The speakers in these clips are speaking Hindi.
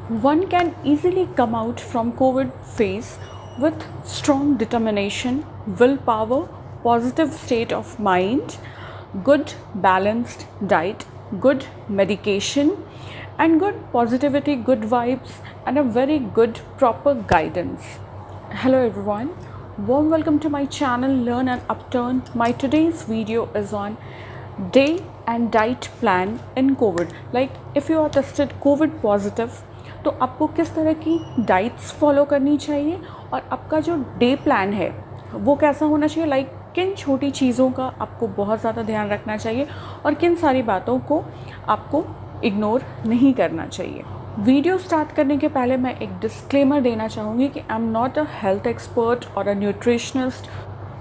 One can easily come out from COVID phase with strong determination, willpower, positive state of mind, good balanced diet, good medication, and good positivity, good vibes, and a very good proper guidance. Hello everyone, warm welcome to my channel Learn and Upturn. My today's video is on day and diet plan in COVID. Like if you are tested COVID positive, तो आपको किस तरह की डाइट्स फॉलो करनी चाहिए और आपका जो डे प्लान है वो कैसा होना चाहिए। लाइक किन छोटी चीज़ों का आपको बहुत ज़्यादा ध्यान रखना चाहिए और किन सारी बातों को आपको इग्नोर नहीं करना चाहिए। वीडियो स्टार्ट करने के पहले मैं एक डिस्क्लेमर देना चाहूँगी कि I am not a health expert और a nutritionist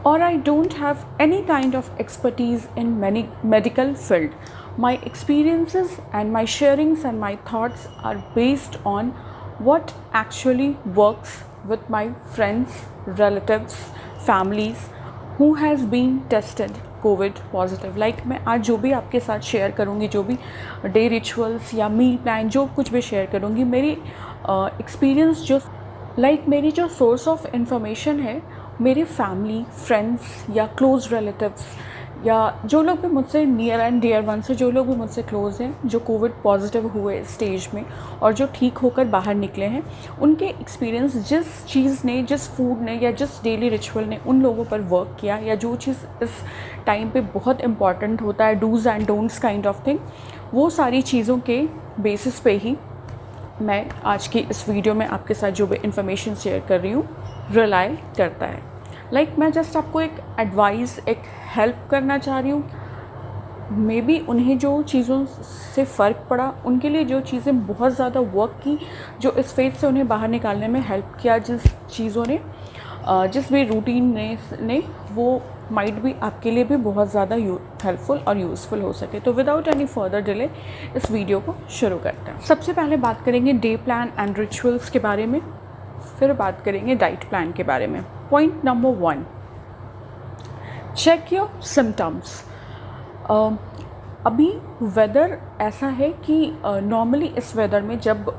or I don't have any kind of expertise in medical field. My experiences and my sharings and my thoughts are based on what actually works with my friends, relatives, families who has been tested COVID positive. Like मैं आज जो भी आपके साथ शेयर करूँगी, जो भी डे रिचुअल्स या मील प्लान जो कुछ भी शेयर करूँगी, मेरी एक्सपीरियंस जो मेरी जो सोर्स ऑफ इंफॉर्मेशन है मेरे फैमिली, फ्रेंड्स या क्लोज रिलेटिव्स या जो लोग भी मुझसे नियर एंड डियर वन से जो लोग भी मुझसे क्लोज हैं, जो कोविड पॉजिटिव हुए स्टेज में और जो ठीक होकर बाहर निकले हैं, उनके एक्सपीरियंस जिस चीज़ ने, जिस फूड ने या जिस डेली रिचुअल ने उन लोगों पर वर्क किया या जो चीज़ इस टाइम पे बहुत इंपॉर्टेंट होता है, dos and don'ts kind of thing, वो सारी चीज़ों के बेसिस पे ही मैं आज की इस वीडियो में आपके साथ जो भी इंफॉर्मेशन शेयर कर रही हूँ रिलाई करता है। मैं जस्ट आपको एक एडवाइस, एक हेल्प करना चाह रही हूँ। मे बी उन्हें जो चीज़ों से फ़र्क पड़ा, उनके लिए जो चीज़ें बहुत ज़्यादा वर्क की, जो इस फेज से उन्हें बाहर निकालने में हेल्प किया, जिस चीज़ों ने, जिस भी रूटीन ने वो माइट भी आपके लिए भी बहुत ज़्यादा हेल्पफुल और यूज़फुल हो सके। तो विदाउट एनी फर्दर डिले इस वीडियो को शुरू करते हैं। सबसे पहले बात करेंगे डे प्लान एंड रिचुअल्स के बारे में, फिर बात करेंगे डाइट प्लान के बारे में। Point number 1, check your symptoms. अभी वेदर ऐसा है कि नॉर्मली इस वेदर में जब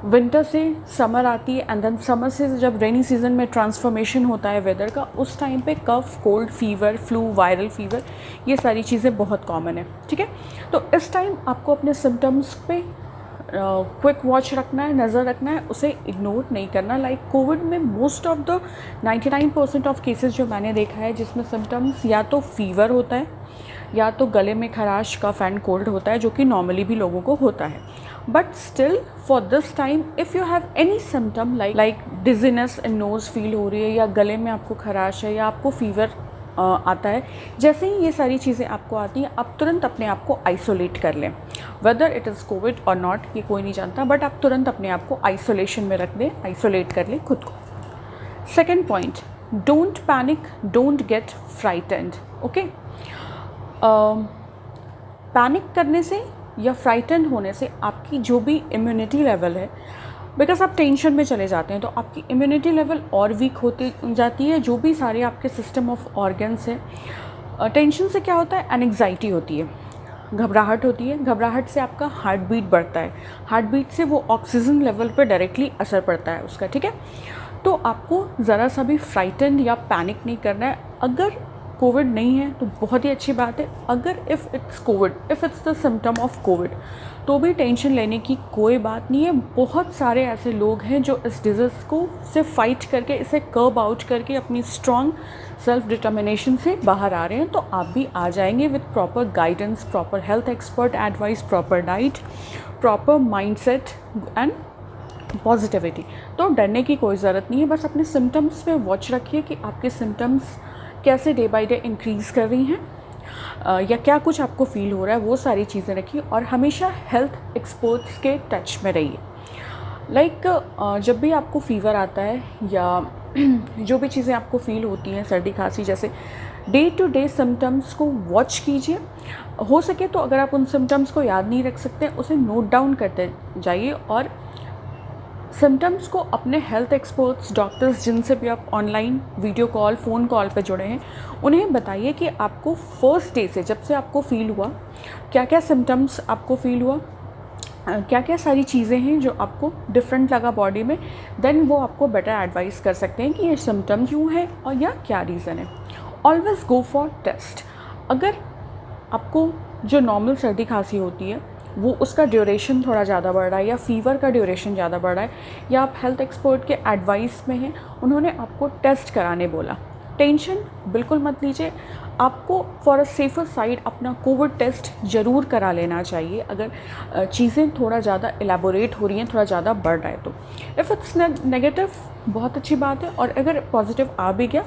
विंटर से समर आती है एंड देन समर से जब रेनी सीजन में ट्रांसफॉर्मेशन होता है वेदर का, उस टाइम पे cough, cold, fever, flu, viral fever, ये सारी चीज़ें बहुत कॉमन है। ठीक है, तो इस टाइम आपको अपने सिम्टम्स पे क्विक वॉच रखना है, नज़र रखना है, उसे इग्नोर नहीं करना। लाइक कोविड में most of the 99% of cases जो मैंने देखा है जिसमें सिम्टम्स या तो फीवर होता है या तो गले में खराश, कफ एंड कोल्ड होता है, जो कि नॉर्मली भी लोगों को होता है। But still for this time if you have any symptom like dizziness in nose feel हो रही है या गले में आपको खराश है या आपको फीवर आता है, जैसे ही ये सारी चीज़ें आपको आती हैं, आप तुरंत अपने आप को आइसोलेट कर लें। वेदर इट इज़ कोविड और नॉट, ये कोई नहीं जानता, बट आप तुरंत अपने आप को आइसोलेशन में रख दें, आइसोलेट कर लें खुद को। Second point, don't panic, don't get frightened. Okay, panic करने से या फ्राइटेंड होने से आपकी जो भी इम्यूनिटी लेवल है, बिकॉज आप टेंशन में चले जाते हैं तो आपकी इम्यूनिटी लेवल और वीक होती जाती है। जो भी सारे आपके सिस्टम ऑफ ऑर्गन्स हैं, टेंशन से क्या होता है, एंग्जाइटी होती है, घबराहट होती है, घबराहट से आपका हार्ट बीट बढ़ता है, हार्ट बीट से वो ऑक्सीजन लेवल पर डायरेक्टली असर पड़ता है उसका। ठीक है, तो आपको ज़रा सा भी फ्राइटेंड या पैनिक नहीं करना है। अगर कोविड नहीं है तो बहुत ही अच्छी बात है, अगर if it's Covid, if it's the symptom of Covid, तो भी टेंशन लेने की कोई बात नहीं है। बहुत सारे ऐसे लोग हैं जो इस डिजीज़ को से फाइट करके, इसे कर्ब आउट करके अपनी स्ट्रॉन्ग सेल्फ डिटर्मिनेशन से बाहर आ रहे हैं। तो आप भी आ जाएंगे with proper guidance, proper health expert advice, proper diet, proper mindset and positivity. तो डरने की कोई ज़रूरत नहीं है, बस अपने सिम्टम्स पे वॉच रखिए कि आपके सिम्टम्स कैसे डे बाय डे इंक्रीज़ कर रही हैं या क्या कुछ आपको फील हो रहा है, वो सारी चीज़ें रखिए और हमेशा हेल्थ एक्सपर्ट्स के टच में रहिए। जब भी आपको फीवर आता है या जो भी चीज़ें आपको फील होती हैं, सर्दी खांसी जैसे, डे टू डे सिम्टम्स को वॉच कीजिए। हो सके तो अगर आप उन सिम्टम्स को याद नहीं रख सकते, उसे नोट डाउन करते जाइए और सिम्टम्स को अपने हेल्थ एक्सपर्ट्स, डॉक्टर्स, जिनसे भी आप online video call, phone call पे जुड़े हैं, उन्हें बताइए कि आपको फर्स्ट डे से, जब से आपको फील हुआ, क्या क्या सिम्टम्स आपको फील हुआ, क्या क्या सारी चीज़ें हैं जो आपको डिफरेंट लगा बॉडी में, देन वो आपको बेटर एडवाइस कर सकते हैं कि ये सिम्टम क्यों है और या क्या रीज़न है। Always go for test. अगर आपको जो नॉर्मल सर्दी खांसी होती है वो उसका ड्यूरेशन थोड़ा ज़्यादा बढ़ रहा है, या फीवर का ड्यूरेशन ज़्यादा बढ़ रहा है, या आप हेल्थ एक्सपर्ट के एडवाइस में हैं, उन्होंने आपको टेस्ट कराने बोला, टेंशन बिल्कुल मत लीजिए। आपको फॉर अ सेफर साइड अपना कोविड टेस्ट ज़रूर करा लेना चाहिए अगर चीज़ें थोड़ा ज़्यादा एलेबोरेट हो रही हैं, थोड़ा ज़्यादा बढ़ रहा है तो। इफ़ इट्स नेगेटिव बहुत अच्छी बात है, और अगर पॉजिटिव आ भी गया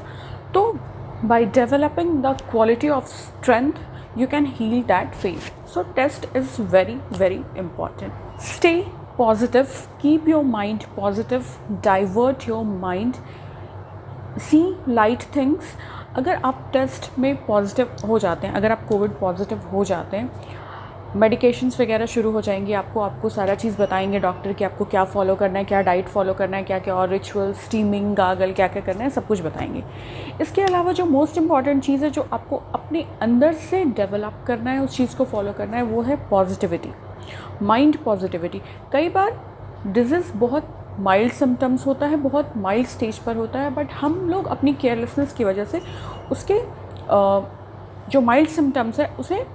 तो by developing the quality of strength you can heal that phase. So test is very very important. Stay positive, keep your mind positive, divert your mind, see light things. अगर आप टेस्ट में पॉजिटिव हो जाते हैं, अगर आप कोविड पॉजिटिव हो जाते हैं, मेडिकेशंस वगैरह शुरू हो जाएंगी, आपको सारा चीज़ बताएंगे डॉक्टर कि आपको क्या फ़ॉलो करना है, क्या डाइट फॉलो करना है, क्या क्या और रिचुअल, स्टीमिंग, गागल, क्या क्या करना है, सब कुछ बताएंगे। इसके अलावा जो मोस्ट इम्पॉर्टेंट चीज़ है जो आपको अपने अंदर से डेवलप करना है, उस चीज़ को फॉलो करना है, वो है पॉजिटिविटी, माइंड पॉजिटिविटी। कई बार डिजीज़ बहुत माइल्ड सिम्टम्स होता है, बहुत माइल्ड स्टेज पर होता है, बट हम लोग अपनी केयरलेसनेस की वजह से उसके जो माइल्ड सिम्टम्स है उसे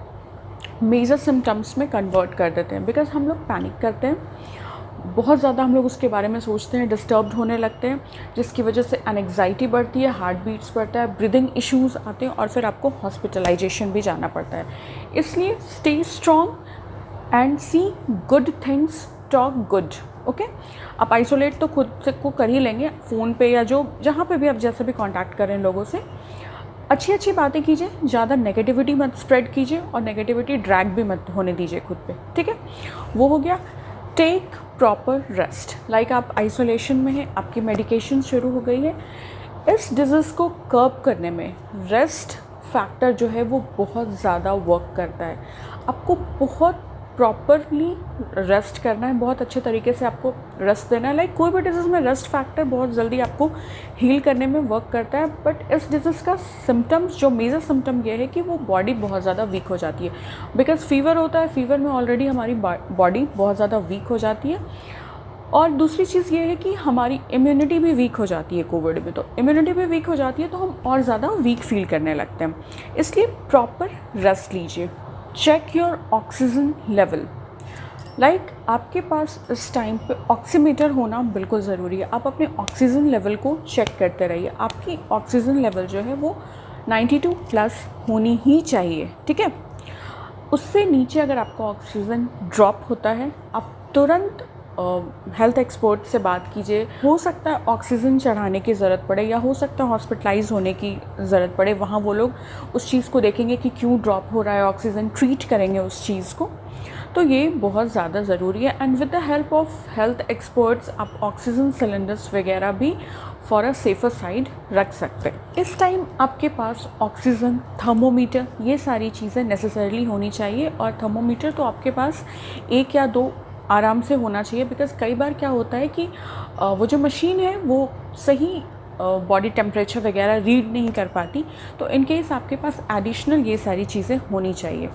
मेजर सिम्टम्स में कन्वर्ट कर देते हैं, बिकॉज हम लोग पैनिक करते हैं, बहुत ज़्यादा हम लोग उसके बारे में सोचते हैं, डिस्टर्ब्ड होने लगते हैं, जिसकी वजह से एंग्जाइटी बढ़ती है, हार्ट बीट्स बढ़ता है, ब्रीदिंग इश्यूज़ आते हैं, और फिर आपको हॉस्पिटलाइजेशन भी जाना पड़ता है। इसलिए stay strong and see good things, talk good. Okay, आप आइसोलेट तो खुद से को कर ही लेंगे, फ़ोन पे या जो जहाँ पे भी आप जैसे भी कांटेक्ट करें लोगों से, अच्छी अच्छी बातें कीजिए, ज़्यादा नेगेटिविटी मत स्प्रेड कीजिए, और नेगेटिविटी ड्रैग भी मत होने दीजिए खुद पे, ठीक है। वो हो गया। टेक प्रॉपर रेस्ट, लाइक आप आइसोलेशन में हैं, आपकी मेडिकेशन शुरू हो गई है, इस डिजीज़ को कर्ब करने में रेस्ट फैक्टर जो है वो बहुत ज़्यादा वर्क करता है। आपको बहुत प्रॉपरली रेस्ट करना है, बहुत अच्छे तरीके से आपको रेस्ट देना है। लाइक कोई भी डिजीज़ में रेस्ट फैक्टर बहुत जल्दी आपको हील करने में वर्क करता है, बट इस डिजीज़ का सिम्टम्स, जो मेजर सिम्टम ये है कि वो बॉडी बहुत ज़्यादा वीक हो जाती है, बिकॉज फीवर होता है, फीवर में ऑलरेडी हमारी बॉडी बहुत ज़्यादा वीक हो जाती है। और दूसरी चीज़ ये है कि हमारी इम्यूनिटी भी वीक हो जाती है कोविड में, तो इम्यूनिटी भी वीक हो जाती है तो हम और ज़्यादा वीक फील करने लगते हैं। इसलिए प्रॉपर रेस्ट लीजिए। Check your oxygen level, like आपके पास इस टाइम पे ऑक्सीमीटर होना बिल्कुल ज़रूरी है। आप अपने ऑक्सीजन लेवल को चेक करते रहिए। आपकी ऑक्सीजन लेवल जो है वो 92 प्लस होनी ही चाहिए, ठीक है। उससे नीचे अगर आपका ऑक्सीजन ड्रॉप होता है, आप तुरंत हेल्थ एक्सपर्ट से बात कीजिए। हो सकता है ऑक्सीजन चढ़ाने की ज़रूरत पड़े, या हो सकता है हॉस्पिटलाइज होने की ज़रूरत पड़े, वहाँ वो लोग उस चीज़ को देखेंगे कि क्यों ड्रॉप हो रहा है ऑक्सीजन, ट्रीट करेंगे उस चीज़ को। तो ये बहुत ज़्यादा ज़रूरी है, and with the help of health experts आप ऑक्सीजन सिलेंडर्स वगैरह भी फॉर अ सेफर साइड रख सकते हैं। इस टाइम आपके पास ऑक्सीजन, थर्मोमीटर, ये सारी चीज़ें नेसेसरली होनी चाहिए, और थर्मोमीटर तो आपके पास 1 या 2 आराम से होना चाहिए, बिकॉज़ कई बार क्या होता है कि वो जो मशीन है वो सही बॉडी टेम्परेचर वगैरह रीड नहीं कर पाती, तो इन केस आपके पास एडिशनल ये सारी चीज़ें होनी चाहिए।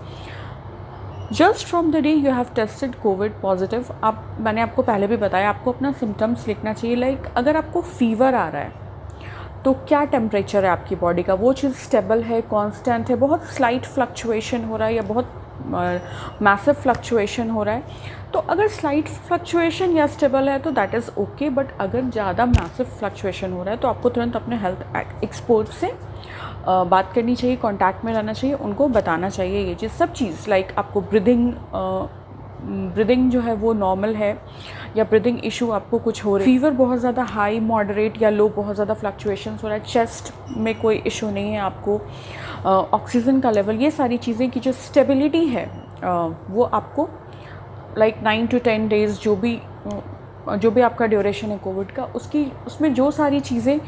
Just from the day you have tested Covid positive, मैंने आपको पहले भी बताया, आपको अपना सिम्टम्स लिखना चाहिए। लाइक अगर आपको फीवर आ रहा है तो क्या टेम्परेचर है आपकी बॉडी का, वो चीज़ स्टेबल है, कांस्टेंट है, बहुत स्लाइट फ्लक्चुएशन हो रहा है, या बहुत मैसिव फ्लक्चुएशन हो रहा है। तो अगर स्लाइट फ्लक्चुएशन या स्टेबल है तो दैट इज़ ओके, बट अगर ज़्यादा मैसिव फ्लक्चुएशन हो रहा है तो आपको तुरंत अपने हेल्थ एक्सपर्ट से बात करनी चाहिए, कांटेक्ट में रहना चाहिए, उनको बताना चाहिए ये चीज़, सब चीज़। लाइक आपको ब्रीदिंग जो है वो नॉर्मल है, या ब्रीदिंग इशू आपको कुछ हो रही है, फीवर बहुत ज़्यादा हाई, मॉडरेट या लो, बहुत ज़्यादा फ्लक्चुएशंस हो रहा है, चेस्ट में कोई इशू नहीं है आपको, ऑक्सीजन का लेवल, ये सारी चीज़ें की जो स्टेबिलिटी है वो आपको लाइक 9 to 10 डेज़ जो भी आपका ड्यूरेशन है कोविड का, उसमें जो सारी चीज़ें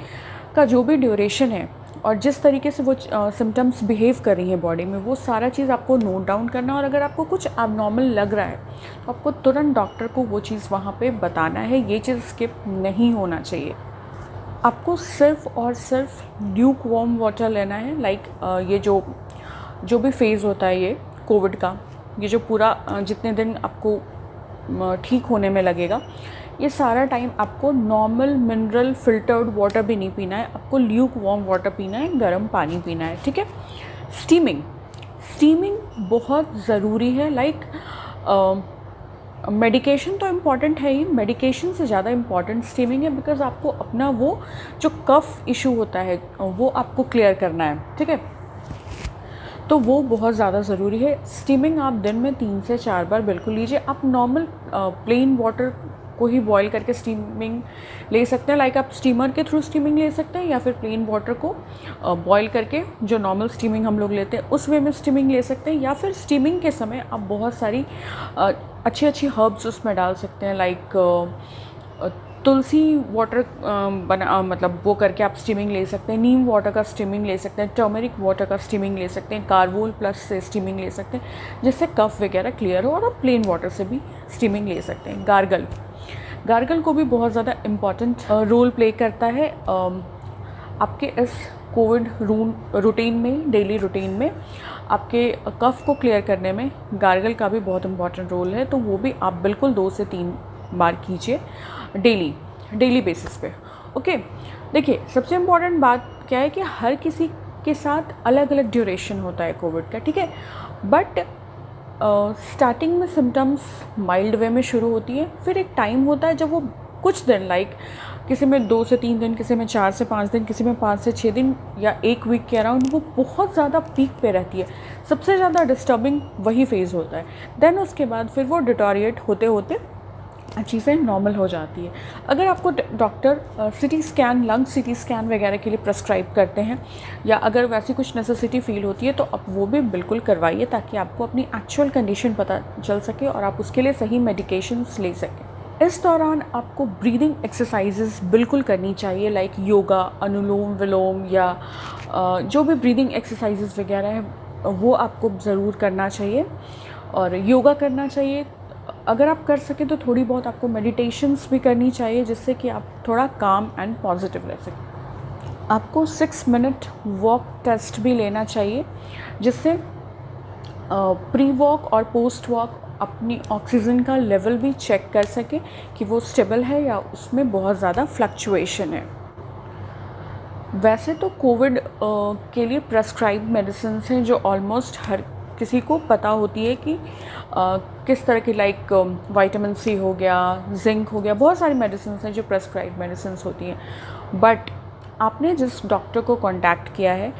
का जो भी ड्यूरेशन है और जिस तरीके से वो सिम्टम्स बिहेव कर रही हैं बॉडी में, वो सारा चीज़ आपको नोट डाउन करना, और अगर आपको कुछ एबनॉर्मल लग रहा है तो आपको तुरंत डॉक्टर को वो चीज़ वहाँ पे बताना है। ये चीज़ स्किप नहीं होना चाहिए। आपको सिर्फ़ और सिर्फ ल्यूक वार्म वाटर लेना है। लाइक ये जो भी फेज़ होता है ये कोविड का, ये जो पूरा जितने दिन आपको ठीक होने में लगेगा। ये सारा टाइम आपको नॉर्मल मिनरल फिल्टर्ड वाटर भी नहीं पीना है, आपको ल्यूक वार्म वाटर पीना है, गर्म पानी पीना है, ठीक है। स्टीमिंग बहुत ज़रूरी है। लाइक मेडिकेशन तो इम्पॉर्टेंट है ही, मेडिकेशन से ज़्यादा इम्पॉर्टेंट स्टीमिंग है, बिकॉज आपको अपना वो जो कफ इशू होता है वो आपको क्लियर करना है, ठीक है। तो वो बहुत ज़्यादा ज़रूरी है। स्टीमिंग आप दिन में 3 से 4 बार बिल्कुल लीजिए। आप नॉर्मल प्लेन वाटर को ही बॉईल करके स्टीमिंग ले सकते हैं। लाइक आप स्टीमर के थ्रू स्टीमिंग ले सकते हैं, या फिर प्लेन वाटर को बॉईल करके जो नॉर्मल स्टीमिंग हम लोग लेते हैं उस वे में स्टीमिंग ले सकते हैं। या फिर स्टीमिंग के समय आप बहुत सारी अच्छी अच्छी हर्ब्स उसमें डाल सकते हैं। लाइक तुलसी वाटर मतलब वो करके आप स्टीमिंग ले सकते हैं, नीम वाटर का स्टीमिंग ले सकते हैं, टर्मरिक वाटर का स्टीमिंग ले सकते हैं, कार्बोल प्लस से स्टीमिंग ले सकते हैं जिससे कफ वगैरह क्लियर हो। और आप प्लेन वाटर से भी स्टीमिंग ले सकते हैं। गार्गल को भी बहुत ज़्यादा इम्पॉर्टेंट रोल प्ले करता है आपके इस कोविड रूटीन में, डेली रूटीन में आपके कफ को क्लियर करने में गार्गल का भी बहुत इम्पॉर्टेंट रोल है। तो वो भी आप बिल्कुल 2 से 3 बार कीजिए डेली बेसिस पे, ओके। देखिए, सबसे इम्पॉर्टेंट बात क्या है कि हर किसी के साथ अलग अलग ड्यूरेशन होता है कोविड का, ठीक है। बट स्टार्टिंग में सिम्टम्स माइल्ड वे में शुरू होती है, फिर एक टाइम होता है जब वो कुछ दिन, लाइक किसी में 2 से 3 दिन, किसी में 4 से 5 दिन, किसी में 5 से 6 दिन या 1 वीक के अराउंड वो बहुत ज़्यादा पीक पे रहती है। सबसे ज़्यादा डिस्टर्बिंग वही फेज़ होता है। देन उसके बाद फिर वो डिटोरिएट होते होते चीज़ें नॉर्मल हो जाती है। अगर आपको doctor CT scan, lung CT scan वगैरह के लिए प्रेस्क्राइब करते हैं, या अगर वैसी कुछ नेसेसिटी फील होती है, तो आप वो भी बिल्कुल करवाइए, ताकि आपको अपनी एक्चुअल कंडीशन पता चल सके और आप उसके लिए सही मेडिकेशंस ले सकें। इस दौरान आपको ब्रीदिंग एक्सरसाइजेस बिल्कुल करनी चाहिए, लाइक योगा, अनुलोम विलोम, या जो भी ब्रीदिंग एक्सरसाइजेस वगैरह हैं वो आपको ज़रूर करना चाहिए। और योगा करना चाहिए। अगर आप कर सकें तो थोड़ी बहुत आपको मेडिटेशंस भी करनी चाहिए, जिससे कि आप थोड़ा काम एंड पॉजिटिव रह सकें। आपको 6 मिनट वॉक टेस्ट भी लेना चाहिए, जिससे प्री वॉक और पोस्ट वॉक अपनी ऑक्सीजन का लेवल भी चेक कर सके कि वो स्टेबल है या उसमें बहुत ज़्यादा फ्लक्चुएशन है। वैसे तो कोविड के लिए प्रेस्क्राइब मेडिसिन हैं जो ऑलमोस्ट हर किसी को पता होती है कि किस तरह की, लाइक विटामिन सी हो गया, जिंक हो गया, बहुत सारी मेडिसिन हैं जो प्रेस्क्राइब मेडिसिन होती हैं। बट आपने जिस डॉक्टर को कांटेक्ट किया है,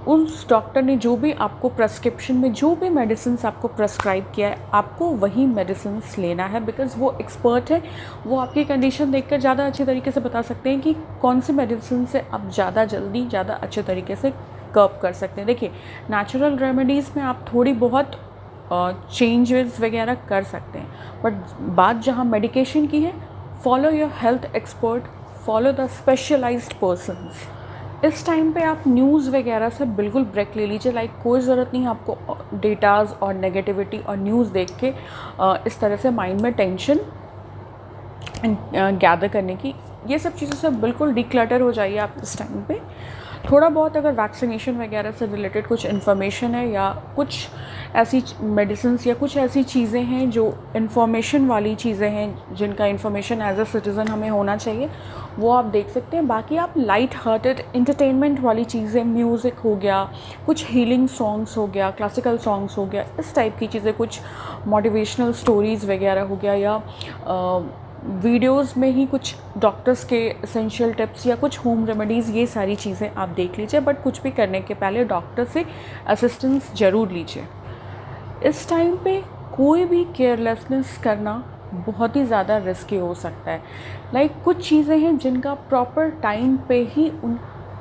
उस डॉक्टर ने जो भी आपको प्रेस्क्रिप्शन में जो भी मेडिसिन आपको प्रेस्क्राइब किया है, आपको वही मेडिसिन लेना है, बिकॉज़ वो एक्सपर्ट है। वो आपकी कंडीशन देखकर ज़्यादा अच्छे तरीके से बता सकते हैं कि कौन सी मेडिसिन से आप ज़्यादा जल्दी, ज़्यादा अच्छे तरीके से कर्व कर सकते हैं। देखिए, नेचुरल रेमेडीज़ में आप थोड़ी बहुत चेंजेस वगैरह कर सकते हैं, बट बात जहाँ मेडिकेशन की है, follow your health expert, follow the specialised persons. इस टाइम पे आप न्यूज़ वगैरह से बिल्कुल ब्रेक ले लीजिए। लाइक कोई ज़रूरत नहीं आपको डेटाज और नेगेटिविटी और न्यूज़ देख के इस तरह से माइंड में टेंशन गैदर करने की। ये सब चीज़ों से बिल्कुल डिक्लटर हो जाइए आप इस टाइम पे। थोड़ा बहुत अगर वैक्सीनेशन वगैरह से रिलेटेड कुछ इन्फॉर्मेशन है, या कुछ ऐसी मेडिसिन्स या कुछ ऐसी चीज़ें हैं जो इन्फॉर्मेशन वाली चीज़ें हैं, जिनका इन्फॉर्मेशन एज अ सिटीज़न हमें होना चाहिए, वो आप देख सकते हैं। बाकी आप लाइट हार्टेड इंटरटेनमेंट वाली चीज़ें, म्यूज़िक हो गया, कुछ हीलिंग सॉन्ग्स हो गया, क्लासिकल सॉन्ग्स हो गया, इस टाइप की चीज़ें, कुछ मोटिवेशनल स्टोरीज़ वगैरह हो गया, या वीडियोस में ही कुछ डॉक्टर्स के एसेंशियल टिप्स या कुछ होम रेमेडीज़, ये सारी चीज़ें आप देख लीजिए। बट कुछ भी करने के पहले डॉक्टर से असिस्टेंस ज़रूर लीजिए। इस टाइम पे कोई भी केयरलेसनेस करना बहुत ही ज़्यादा रिस्की हो सकता है। लाइक कुछ चीज़ें हैं जिनका प्रॉपर टाइम पे ही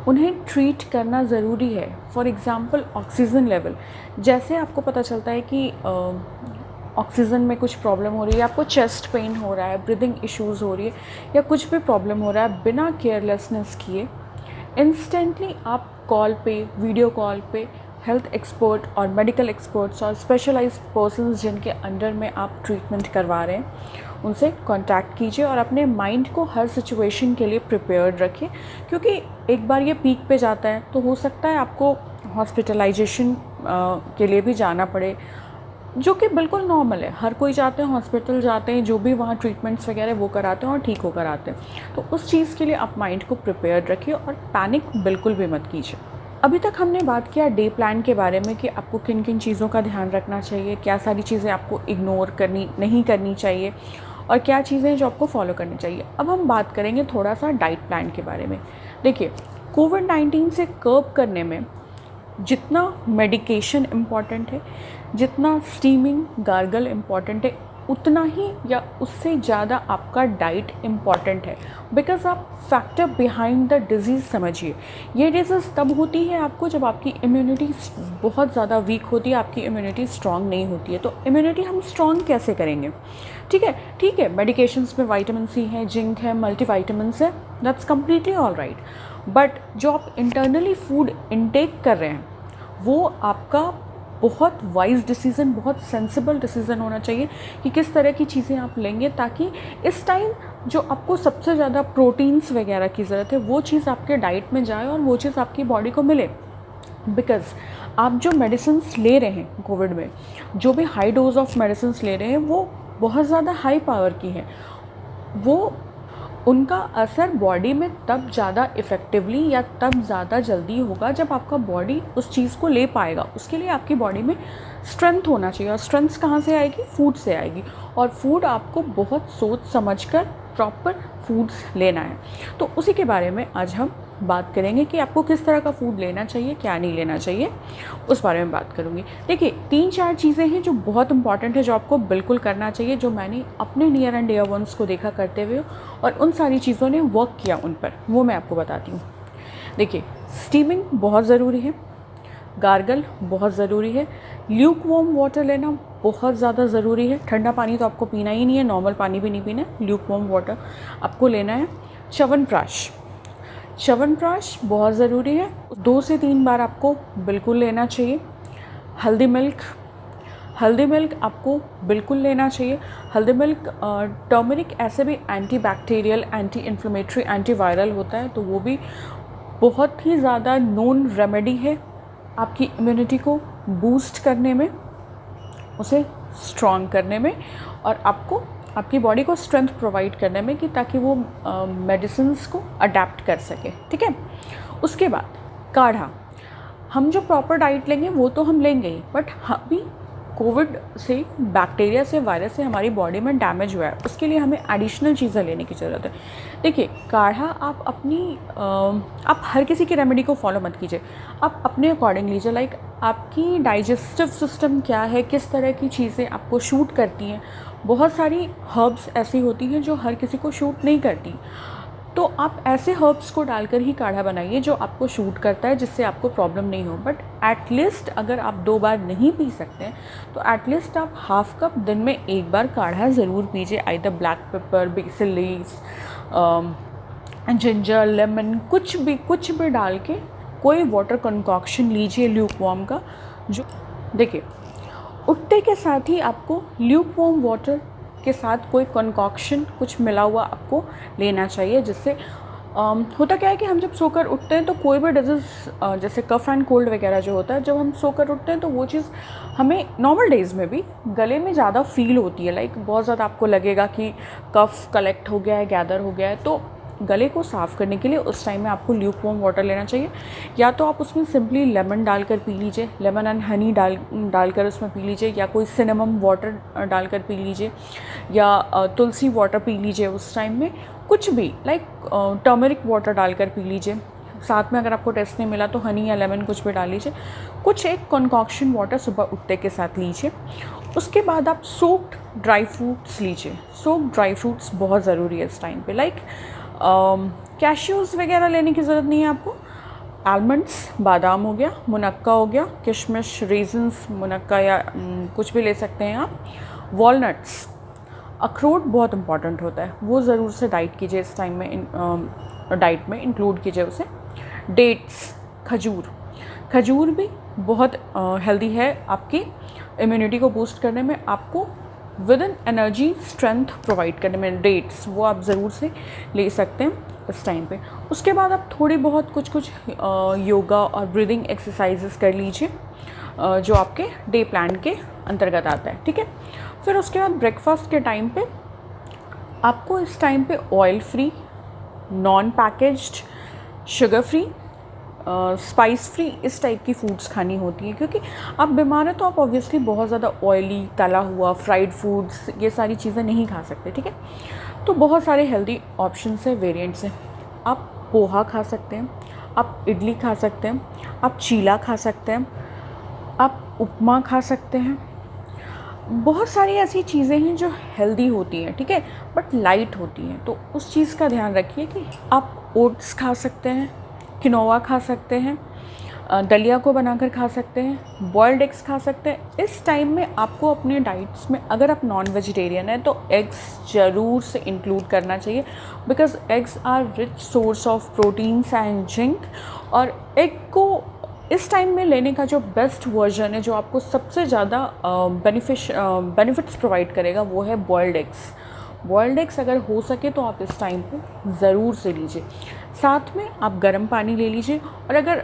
उन्हें ट्रीट करना ज़रूरी है। फॉर एग्ज़ाम्पल ऑक्सीजन लेवल, जैसे आपको पता चलता है कि ऑक्सीजन में कुछ प्रॉब्लम हो रही है, आपको चेस्ट पेन हो रहा है, ब्रीदिंग इश्यूज़ हो रही है, या कुछ भी प्रॉब्लम हो रहा है, बिना केयरलेसनेस किए इंस्टेंटली आप कॉल पे, वीडियो कॉल पे हेल्थ एक्सपर्ट और मेडिकल एक्सपर्ट्स और स्पेशलाइज्ड पर्सन्स जिनके अंडर में आप ट्रीटमेंट करवा रहे हैं, उनसे कांटेक्ट कीजिए और अपने माइंड को हर सिचुएशन के लिए प्रिपेयर्ड रखिए। क्योंकि एक बार ये पीक पे जाता है तो हो सकता है आपको हॉस्पिटलाइजेशन के लिए भी जाना पड़े, जो कि बिल्कुल नॉर्मल है, हर कोई जाते हैं, हॉस्पिटल जाते हैं, जो भी वहाँ ट्रीटमेंट्स वगैरह वो कराते हैं और ठीक होकर आते हैं। तो उस चीज़ के लिए आप माइंड को प्रिपेयर रखिए और पैनिक बिल्कुल भी मत कीजिए। अभी तक हमने बात किया डे प्लान के बारे में कि आपको किन किन चीज़ों का ध्यान रखना चाहिए, क्या सारी चीज़ें आपको इग्नोर करनी नहीं करनी चाहिए और क्या चीज़ें जो आपको फॉलो करनी चाहिए। अब हम बात करेंगे थोड़ा सा डाइट प्लान के बारे में। देखिए, कोविड-19 से कर्ब करने में जितना मेडिकेशन इम्पॉर्टेंट है, जितना स्टीमिंग गार्गल इम्पॉर्टेंट है, उतना ही या उससे ज़्यादा आपका डाइट इम्पॉर्टेंट है। बिकॉज आप फैक्टर बिहाइंड द डिज़ीज़ समझिए। ये डिजीज़ तब होती है आपको जब आपकी इम्यूनिटी बहुत ज़्यादा वीक होती है, आपकी इम्यूनिटी स्ट्रांग नहीं होती है। तो इम्यूनिटी हम स्ट्रांग कैसे करेंगे? ठीक है, मेडिकेशंस में विटामिन सी है, जिंक है, मल्टीविटामिन्स है, that's completely all right. But जो आप इंटरनली फूड इनटेक कर रहे हैं वो आपका बहुत वाइज डिसीज़न, बहुत सेंसिबल डिसीज़न होना चाहिए कि किस तरह की चीज़ें आप लेंगे, ताकि इस टाइम जो आपको सबसे ज़्यादा प्रोटीन्स वगैरह की ज़रूरत है वो चीज़ आपके डाइट में जाए और वो चीज़ आपकी बॉडी को मिले। बिकॉज़ आप जो मेडिसिन्स ले रहे हैं कोविड में, जो भी हाई डोज ऑफ मेडिसिन्स ले रहे हैं वो बहुत ज़्यादा हाई पावर की है। वो उनका असर बॉडी में तब ज़्यादा इफ़ेक्टिवली या तब ज़्यादा जल्दी होगा जब आपका बॉडी उस चीज़ को ले पाएगा। उसके लिए आपकी बॉडी में स्ट्रेंथ होना चाहिए, और स्ट्रेंथ कहाँ से आएगी? फूड से आएगी। और फूड आपको बहुत सोच समझकर प्रॉपर फूड्स लेना है। तो उसी के बारे में आज हम बात करेंगे कि आपको किस तरह का फूड लेना चाहिए, क्या नहीं लेना चाहिए, उस बारे में बात करूँगी। देखिए, 3-4 चीज़ें हैं जो बहुत इंपॉर्टेंट है, जो आपको बिल्कुल करना चाहिए, जो मैंने अपने नियर एंड डियर वंस को देखा करते हुए और उन सारी चीज़ों ने वर्क किया उन पर, वो मैं आपको बताती हूँ। देखिए, स्टीमिंग बहुत ज़रूरी है, गार्गल बहुत ज़रूरी है, ल्यूक वार्म वाटर लेना बहुत ज़्यादा ज़रूरी है। ठंडा पानी तो आपको पीना ही नहीं है, नॉर्मल पानी भी नहीं पीना है, ल्यूक वार्म वाटर आपको लेना है। च्यवनप्राश बहुत ज़रूरी है, 2 से 3 बार आपको बिल्कुल लेना चाहिए। हल्दी मिल्क आपको बिल्कुल लेना चाहिए। हल्दी मिल्क, टर्मरिक ऐसे भी anti bacterial, anti inflammatory, anti viral होता है, तो वो भी बहुत ही ज़्यादा नोन रेमेडी है आपकी इम्यूनिटी को बूस्ट करने में, उसे स्ट्रॉन्ग करने में और आपको आपकी बॉडी को स्ट्रेंथ प्रोवाइड करने में, कि ताकि वो मेडिसिन्स को अडेप्ट कर सके। ठीक है। उसके बाद काढ़ा, हम जो प्रॉपर डाइट लेंगे वो तो हम लेंगे ही, बट अभी कोविड से, बैक्टीरिया से, वायरस से हमारी बॉडी में डैमेज हुआ है, उसके लिए हमें एडिशनल चीज़ें लेने की ज़रूरत है। देखिए, काढ़ा आप आप हर किसी की रेमेडी को फॉलो मत कीजिए, आप अपने अकॉर्डिंग लीजिए। लाइक आपकी डाइजेस्टिव सिस्टम क्या है, किस तरह की चीज़ें आपको शूट करती हैं। बहुत सारी हर्ब्स ऐसी होती हैं जो हर किसी को शूट नहीं करती, तो आप ऐसे हर्ब्स को डालकर ही काढ़ा बनाइए जो आपको शूट करता है, जिससे आपको प्रॉब्लम नहीं हो। बट एटलीस्ट अगर आप 2 बार नहीं पी सकते हैं तो एटलीस्ट आप हाफ कप दिन में 1 बार काढ़ा ज़रूर पीजिए। Either black pepper, BECIL leaves, ginger, lemon, कुछ भी डाल के कोई वाटर कंकॉक्शन लीजिए ल्यूक वार्म का। जो देखिए, उठते के साथ ही आपको ल्यूक वार्म वाटर के साथ कोई कंकॉक्शन कुछ मिला हुआ आपको लेना चाहिए, जिससे होता क्या है कि हम जब सोकर उठते हैं तो कोई भी डिजीज़ जैसे कफ़ एंड कोल्ड वगैरह जो होता है, जब हम सोकर उठते हैं तो वो चीज़ हमें नॉर्मल डेज़ में भी गले में ज़्यादा फील होती है। लाइक बहुत ज़्यादा आपको लगेगा कि कफ़ कलेक्ट हो गया है, गैदर हो गया है। तो गले को साफ़ करने के लिए उस टाइम में आपको ल्यूक वार्म वाटर लेना चाहिए। या तो आप उसमें सिंपली लेमन डालकर पी लीजिए, लेमन एंड हनी डालकर उसमें पी लीजिए, या कोई सिनेमम वाटर डालकर पी लीजिए, या तुलसी वाटर पी लीजिए उस टाइम में। कुछ भी, लाइक टर्मरिक वाटर डालकर पी लीजिए। साथ में अगर आपको टेस्ट नहीं मिला तो हनी या लेमन कुछ भी डाल लीजिए। कुछ एक कंकॉक्शन वाटर सुबह उठते के साथ लीजिए। उसके बाद आप सोक्ड ड्राई फ्रूट्स लीजिए। सोक्ड ड्राई फ्रूट्स बहुत ज़रूरी है इस टाइम पे। लाइक कैश्यूज़ वगैरह लेने की ज़रूरत नहीं है आपको। आलमंड्स, बादाम हो गया, मुनक्का हो गया, किशमिश, रेजिन्स, मुनक्का या कुछ भी ले सकते हैं आप। वॉलनट्स, अखरोट बहुत इंपॉर्टेंट होता है, वो ज़रूर से डाइट कीजिए इस टाइम में, डाइट में इंक्लूड कीजिए उसे। डेट्स, खजूर भी बहुत हेल्दी है आपकी इम्यूनिटी को बूस्ट करने में, आपको with in energy strength provide करने में। डेट्स वो आप ज़रूर से ले सकते हैं इस टाइम पे। उसके बाद आप थोड़ी बहुत कुछ योगा और ब्रीदिंग एक्सरसाइजेस कर लीजिए। जो आपके डे प्लान के अंतर्गत आता है, ठीक है। फिर उसके बाद ब्रेकफास्ट के टाइम पे आपको इस टाइम पे oil free, non packaged, sugar free, spice free इस टाइप की फूड्स खानी होती हैं, क्योंकि आप बीमार हैं तो आप ऑब्वियसली बहुत ज़्यादा ऑयली, तला हुआ, फ्राइड फूड्स, ये सारी चीज़ें नहीं खा सकते, ठीक है। तो बहुत सारे हेल्दी ऑप्शंस हैं, वेरिएंट्स हैं। आप पोहा खा सकते हैं, आप इडली खा सकते हैं, आप चीला खा सकते हैं, आप उपमा खा सकते हैं। बहुत सारी ऐसी चीज़ें हैं जो हेल्दी होती हैं, ठीक है, बट लाइट होती हैं। तो उस चीज़ का ध्यान रखिए कि आप ओट्स खा सकते हैं, किनोवा खा सकते हैं, दलिया को बनाकर खा सकते हैं, बॉइल्ड एग्स खा सकते हैं। इस टाइम में आपको अपने डाइट्स में, अगर आप नॉन वेजिटेरियन हैं तो एग्स ज़रूर से इंक्लूड करना चाहिए, because eggs are rich source of proteins and zinc. और एग को इस टाइम में लेने का जो बेस्ट वर्जन है, जो आपको सबसे ज़्यादा बेनिफिट्स प्रोवाइड करेगा, वो है बॉइल्ड एग्स। बॉइल्ड एग्स अगर हो सके तो आप इस टाइम पे ज़रूर से लीजिए। साथ में आप गर्म पानी ले लीजिए, और अगर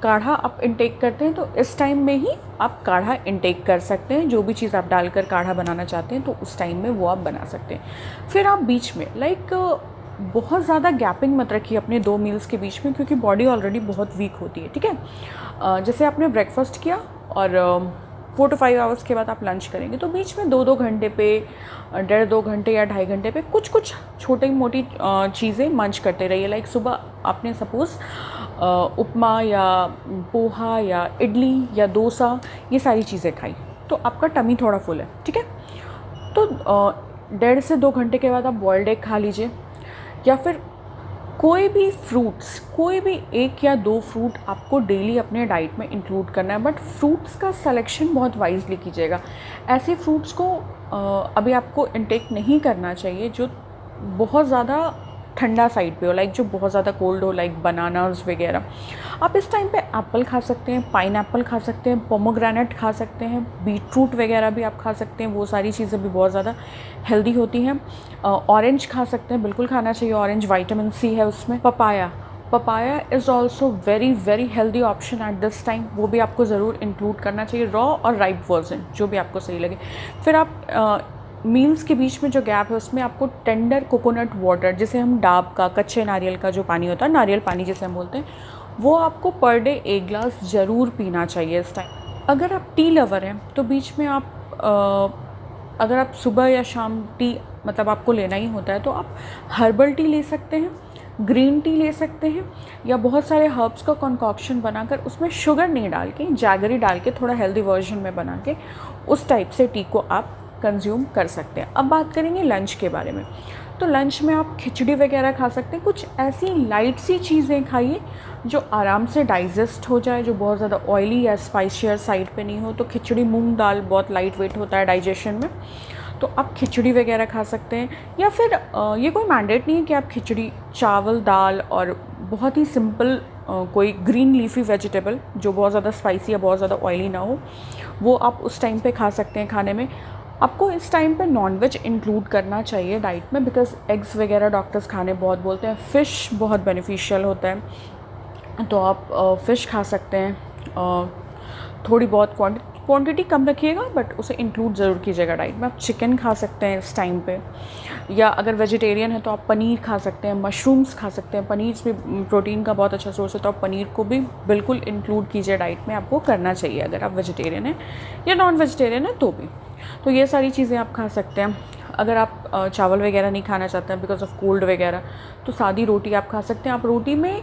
काढ़ा आप इंटेक करते हैं तो इस टाइम में ही आप काढ़ा इंटेक कर सकते हैं। जो भी चीज़ आप डालकर काढ़ा बनाना चाहते हैं तो उस टाइम में वो आप बना सकते हैं। फिर आप बीच में बहुत ज़्यादा गैपिंग मत रखिए अपने 2 मील्स के बीच में, क्योंकि बॉडी ऑलरेडी बहुत वीक होती है, ठीक है। जैसे आपने ब्रेकफास्ट किया और 4 to 5 आवर्स के बाद आप लंच करेंगे, तो बीच में 2-2 घंटे पे, 1.5-2 घंटे या 2.5 घंटे पे कुछ छोटी मोटी चीज़ें मंच करते रहिए। लाइक सुबह आपने सपोज़ उपमा या पोहा या इडली या डोसा, ये सारी चीज़ें खाई, तो आपका टमी थोड़ा फुल है, ठीक है। तो 1.5 से 2 घंटे के बाद आप बॉइल्ड एग खा लीजिए, या फिर कोई भी फ्रूट्स, कोई भी 1 या 2 फ्रूट आपको डेली अपने डाइट में इंक्लूड करना है, बट फ्रूट्स का सिलेक्शन बहुत वाइजली कीजिएगा। ऐसे फ्रूट्स को अभी आपको इंटेक नहीं करना चाहिए जो बहुत ज़्यादा ठंडा साइड पे हो, लाइक जो बहुत ज़्यादा कोल्ड हो, लाइक बनानास वगैरह। आप इस टाइम पे एप्पल खा सकते हैं, पाइनएप्पल खा सकते हैं, पोमोग्रेनेट खा सकते हैं, बीटरूट वगैरह भी आप खा सकते हैं, वो सारी चीज़ें भी बहुत ज़्यादा हेल्दी होती हैं। ऑरेंज खा सकते हैं, बिल्कुल खाना चाहिए ऑरेंज, विटामिन सी है उसमें। Papaya is also very very healthy option at this time, वो भी आपको ज़रूर इंक्लूड करना चाहिए, रॉ और राइप वर्जन, जो भी आपको सही लगे। फिर आप मील्स के बीच में जो गैप है उसमें आपको टेंडर कोकोनट वाटर, जिसे हम डाब का, कच्चे नारियल का जो पानी होता है, नारियल पानी जिसे हम बोलते हैं, वो आपको पर डे 1 ग्लास ज़रूर पीना चाहिए इस टाइम। अगर आप टी लवर हैं तो बीच में आप अगर आप सुबह या शाम टी मतलब आपको लेना ही होता है तो आप हर्बल टी ले सकते हैं, ग्रीन टी ले सकते हैं, या बहुत सारे हर्ब्स का कॉन्कॉक्शन बनाकर उसमें शुगर नहीं डाल के, जैगरी डाल के, थोड़ा हेल्दी वर्जन में बना के उस टाइप से टी को आप कंज्यूम कर सकते हैं। अब बात करेंगे लंच के बारे में। तो लंच में आप खिचड़ी वगैरह खा सकते हैं। कुछ ऐसी लाइट सी चीज़ें खाइए जो आराम से डाइजेस्ट हो जाए, जो बहुत ज़्यादा ऑयली या स्पाइशियर साइड पे नहीं हो। तो खिचड़ी, मूंग दाल बहुत लाइट वेट होता है डाइजेशन में, तो आप खिचड़ी वगैरह खा सकते हैं। या फिर ये कोई मैंडेट नहीं है कि आप खिचड़ी, चावल, दाल और बहुत ही सिंपल कोई ग्रीन लीफी वेजिटेबल जो बहुत ज़्यादा स्पाइसी या बहुत ज़्यादा ऑयली ना हो, वो आप उस टाइम पे खा सकते हैं खाने में। आपको इस टाइम पे नॉनवेज इंक्लूड करना चाहिए डाइट में, बिकॉज एग्स वगैरह डॉक्टर्स खाने बहुत बोलते हैं। फ़िश बहुत बेनिफिशियल होता है, तो आप फ़िश खा सकते हैं। थोड़ी बहुत क्वांटिटी कम रखिएगा, बट उसे इंक्लूड ज़रूर कीजिएगा डाइट में। आप चिकन खा सकते हैं इस टाइम पे, या अगर वेजिटेरियन है तो आप पनीर खा सकते हैं, मशरूम्स खा सकते हैं। पनीर में प्रोटीन का बहुत अच्छा सोर्स है, तो आप पनीर को भी बिल्कुल इंक्लूड कीजिए डाइट में, आपको करना चाहिए अगर आप वेजिटेरियन हैं या नॉन वेजिटेरियन है तो भी। तो ये सारी चीज़ें आप खा सकते हैं। अगर आप चावल वगैरह नहीं खाना चाहते हैं बिकॉज ऑफ कोल्ड वगैरह, तो सादी रोटी आप खा सकते हैं। आप रोटी में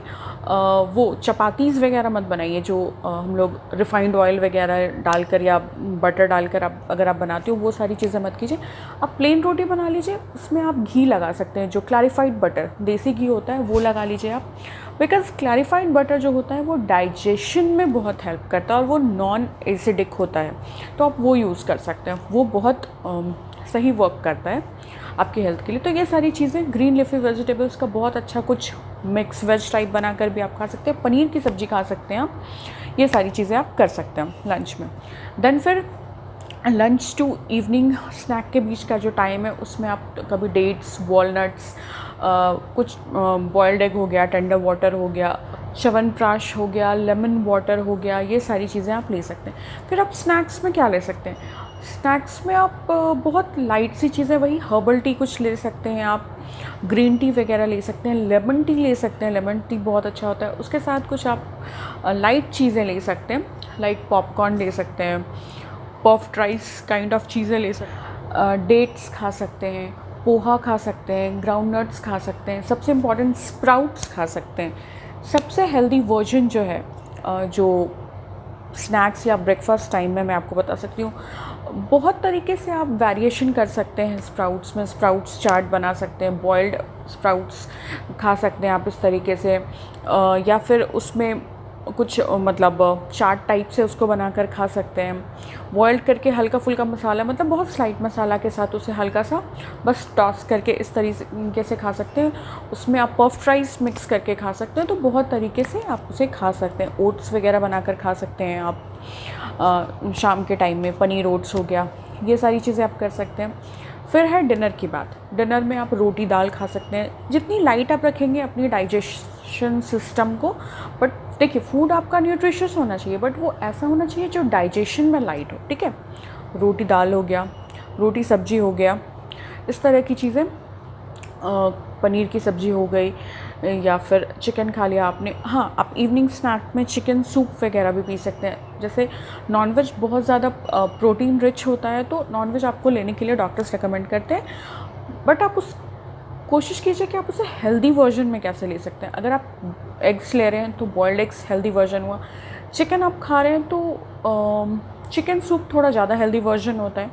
वो चपातीज़ वगैरह मत बनाइए जो हम लोग रिफाइंड ऑयल वगैरह डालकर या बटर डालकर आप अगर आप बनाते हो, वो सारी चीज़ें मत कीजिए। आप प्लेन रोटी बना लीजिए, उसमें आप घी लगा सकते हैं, जो क्लैरिफाइड बटर, देसी घी होता है वो लगा लीजिए आप, बिकॉज क्लैरिफाइड बटर जो होता है वो डाइजेशन में बहुत हेल्प करता है और वो नॉन एसिडिक होता है, तो आप वो यूज़ कर सकते हैं, वो बहुत सही वर्क करता है आपकी हेल्थ के लिए। तो ये सारी चीज़ें, ग्रीन लीफी वेजिटेबल्स का बहुत अच्छा कुछ मिक्स वेज टाइप बनाकर भी आप खा सकते हैं। पनीर की सब्ज़ी खा सकते हैं आप, ये सारी चीज़ें आप कर सकते हैं लंच में। देन फिर लंच टू इवनिंग स्नैक के बीच का जो टाइम है उसमें आप कभी डेट्स, वॉलनट्स, कुछ बॉइल्ड एग हो गया, टेंडर वाटर हो गया, च्यवनप्राश हो गया, लेमन वाटर हो गया, ये सारी चीज़ें आप ले सकते हैं। फिर आप स्नैक्स में क्या ले सकते हैं? स्नैक्स में आप बहुत लाइट सी चीज़ें, वही हर्बल टी कुछ ले सकते हैं आप, ग्रीन टी वगैरह ले सकते हैं, लेमन टी ले सकते हैं, लेमन टी बहुत अच्छा होता है। उसके साथ कुछ आप लाइट चीज़ें ले सकते हैं, लाइक पॉपकॉर्न ले सकते हैं, पफ्ड राइस काइंड ऑफ चीज़ें ले सकते हैं, डेट्स खा सकते हैं, पोहा खा सकते हैं, ग्राउंड नट्स खा सकते हैं, सबसे इम्पॉर्टेंट स्प्राउट्स खा सकते हैं। सबसे हेल्दी वर्जन जो है जो स्नैक्स या ब्रेकफास्ट टाइम में मैं आपको बता सकती हूँ, बहुत तरीके से आप वेरिएशन कर सकते हैं स्प्राउट्स में। स्प्राउट्स चाट बना सकते हैं, बॉइल्ड स्प्राउट्स खा सकते हैं आप इस तरीके से, या फिर उसमें कुछ मतलब चाट टाइप से उसको बनाकर खा सकते हैं। बॉइल्ड करके हल्का फुल्का मसाला, मतलब बहुत स्लाइट मसाला के साथ उसे हल्का सा बस टॉस करके इस तरीके से खा सकते हैं। उसमें आप पफ्ड राइस मिक्स करके खा सकते हैं। तो बहुत तरीके से आप उसे खा सकते हैं। ओट्स वगैरह बनाकर खा सकते हैं आप शाम के टाइम में, पनीर ओट्स हो गया, ये सारी चीज़ें आप कर सकते हैं। फिर है डिनर की बात। डिनर में आप रोटी दाल खा सकते हैं। जितनी लाइट आप रखेंगे अपनी डाइजेशन सिस्टम को, बट देखिए फूड आपका न्यूट्रिशियस होना चाहिए, बट वो ऐसा होना चाहिए जो डाइजेशन में लाइट हो, ठीक है। रोटी दाल हो गया, रोटी सब्जी हो गया, इस तरह की चीज़ें, पनीर की सब्ज़ी हो गई, या फिर चिकन खा लिया आपने। हाँ, आप इवनिंग स्नैक में चिकन सूप वगैरह भी पी सकते हैं। जैसे नॉनवेज बहुत ज़्यादा प्रोटीन रिच होता है, तो नॉनवेज आपको लेने के लिए डॉक्टर्स रिकमेंड करते हैं, बट आप उस कोशिश कीजिए कि आप उसे हेल्दी वर्जन में कैसे ले सकते हैं। अगर आप एग्स ले रहे हैं तो बॉइल्ड एग्स हेल्दी वर्जन हुआ। चिकन आप खा रहे हैं तो चिकन सूप थोड़ा ज़्यादा हेल्दी वर्जन होता है,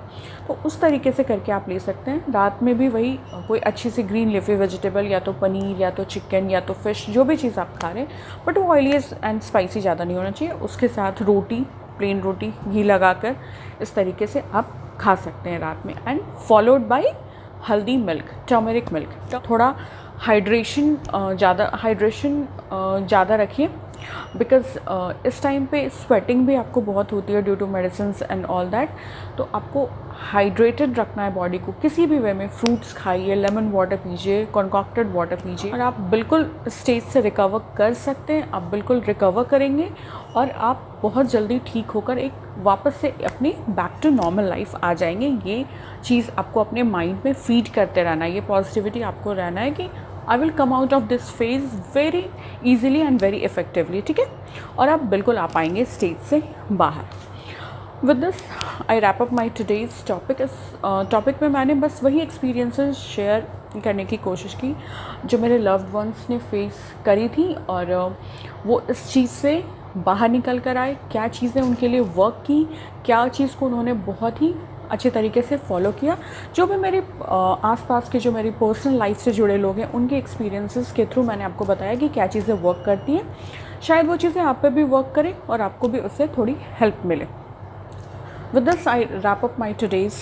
तो उस तरीके से करके आप ले सकते हैं। रात में भी वही कोई अच्छी सी ग्रीन लीफी वेजिटेबल, या तो पनीर या तो चिकन या तो फिश, जो भी चीज़ आप खा रहे हैं, बट वो ऑयली एंड स्पाइसी ज़्यादा नहीं होना चाहिए। उसके साथ रोटी, प्लेन रोटी घी लगाकर इस तरीके से आप खा सकते हैं रात में, एंड फॉलोड बाय हल्दी मिल्क, टर्मरिक मिल्क। थोड़ा हाइड्रेशन ज़्यादा रखिए, बिकॉज़ इस टाइम पे स्वेटिंग भी आपको बहुत होती है due to medicines and all that. तो आपको हाइड्रेटेड रखना है बॉडी को किसी भी वे में। फ्रूट्स खाइए, लेमन वाटर पीजिए, कॉन्कॉक्टेड वाटर पीजिए, और आप बिल्कुल स्टेज से रिकवर कर सकते हैं। आप बिल्कुल रिकवर करेंगे और आप बहुत जल्दी ठीक होकर एक वापस से अपनी बैक टू नॉर्मल लाइफ आ जाएंगे। ये चीज़ आपको अपने माइंड में फीड करते रहना है, ये पॉजिटिविटी आपको रहना है कि I will come out of this phase very easily and very effectively, ठीक है। और आप बिल्कुल आ पाएंगे स्टेज से बाहर। With this I wrap up my today's topic. इस टॉपिक में मैंने बस वही एक्सपीरियंसेस शेयर करने की कोशिश की जो मेरे लव्ड वंस ने फेस करी थी, और वो इस चीज़ से बाहर निकल कर आए। क्या चीज़ें उनके लिए वर्क की, क्या चीज़ को उन्होंने बहुत ही अच्छे तरीके से फॉलो किया। जो भी मेरे आसपास के जो मेरी पर्सनल लाइफ से जुड़े लोग हैं, उनके एक्सपीरियंसेस के थ्रू मैंने आपको बताया कि क्या चीज़ें वर्क करती हैं। शायद वो चीज़ें आप पे भी वर्क करें और आपको भी उससे थोड़ी हेल्प मिले। With this, I wrap up my today's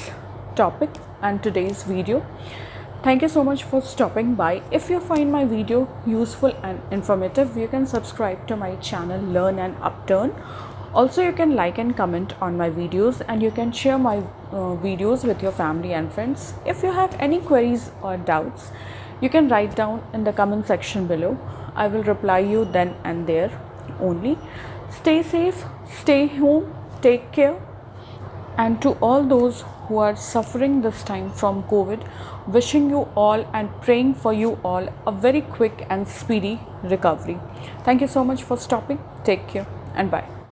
topic and today's video. Thank you so much for stopping by. If you find my video useful and informative, you can subscribe to my channel Learn and Upturn. Also, you can like and comment on my videos, and you can share my videos with your family and friends. If you have any queries or doubts, you can write down in the comment section below. I will reply you then and there only. Stay safe, stay home, take care. And to all those who are suffering this time from COVID, wishing you all and praying for you all a very quick and speedy recovery. Thank you so much for stopping. Take care and bye.